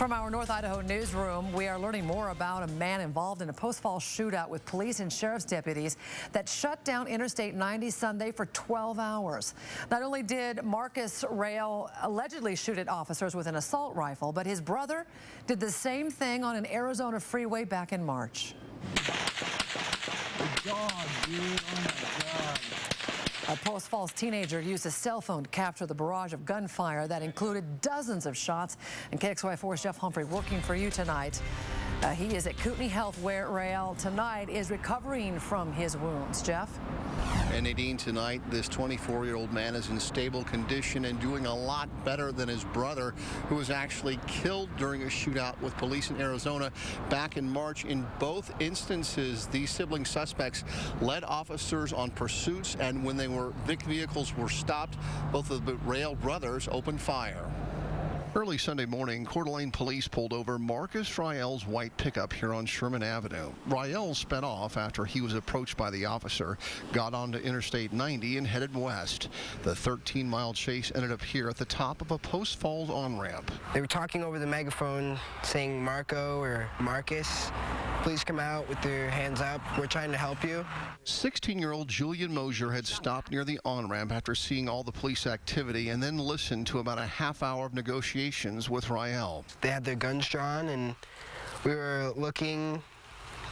From our North Idaho newsroom, we are learning more about a man involved in a post-fall shootout with police and sheriff's deputies that shut down Interstate 90 Sunday for 12 hours. Not only did Marcus Rael allegedly shoot at officers with an assault rifle, but his brother did the same thing on an Arizona freeway back in March. Good job, dude. Oh my God. A Post Falls teenager used a cell phone to capture the barrage of gunfire that included dozens of shots. And KXLY4's Jeff Humphrey working for you tonight. He is at Kootenai Health, where Rael tonight is recovering from his wounds. Jeff? And Nadine, tonight, this 24-year-old man is in stable condition and doing a lot better than his brother, who was actually killed during a shootout with police in Arizona back in March. In both instances, these sibling suspects led officers on pursuits, and when vehicles were stopped, both of the Rael brothers opened fire. Early Sunday morning, Coeur d'Alene police pulled over Marcus Rael's white pickup here on Sherman Avenue. Rael sped off after he was approached by the officer, got onto Interstate 90 and headed west. The 13-mile chase ended up here at the top of a Post Falls on-ramp. They were talking over the megaphone saying, "Marco" or "Marcus, please come out with your hands up. We're trying to help you." 16-year-old JULIAN MOSHER had stopped near the on-ramp after seeing all the police activity and then listened to about a half hour of negotiations with Rael. They had their guns drawn, and we were looking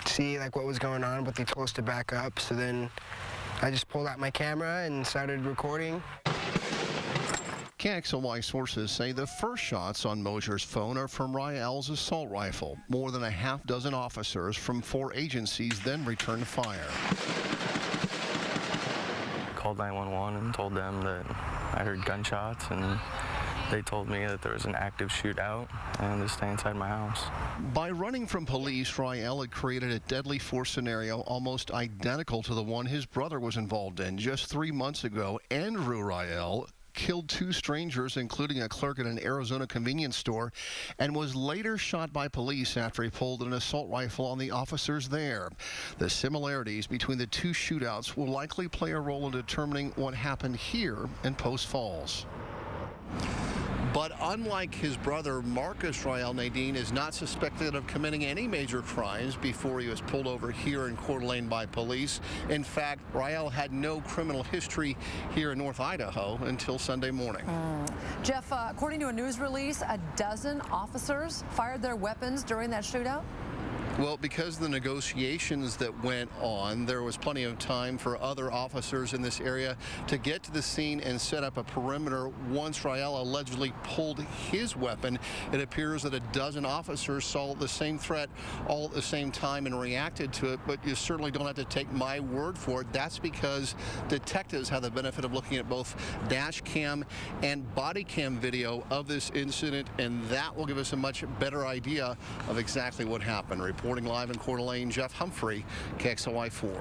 to see what was going on, but they told us to back up. So then I just pulled out my camera and started recording. KXLY sources say the first shots on Mosher's phone are from Rael's assault rifle. More than a half dozen officers from 4 agencies then returned fire. Called 911 and told them that I heard gunshots, and they told me that there was an active shootout and to stay inside my house. By running from police, Rael had created a deadly force scenario almost identical to the one his brother was involved in. Just 3 months ago, Andrew Rael killed 2 strangers, including a clerk at an Arizona convenience store, and was later shot by police after he pulled an assault rifle on the officers there. The similarities between the 2 shootouts will likely play a role in determining what happened here in Post Falls. But unlike his brother, Marcus Rael, Nadine, is not suspected of committing any major crimes before he was pulled over here in Coeur d'Alene by police. In fact, Rael had no criminal history here in North Idaho until Sunday morning. Jeff, according to a news release, a dozen officers fired their weapons during that shootout? Well, because of the negotiations that went on, there was plenty of time for other officers in this area to get to the scene and set up a perimeter. Once Rael allegedly pulled his weapon, it appears that a dozen officers saw the same threat all at the same time and reacted to it, but you certainly don't have to take my word for it. That's because detectives have the benefit of looking at both dash cam and body cam video of this incident, and that will give us a much better idea of exactly what happened. Reporting live in Coeur d'Alene, Jeff Humphrey, KXLY4.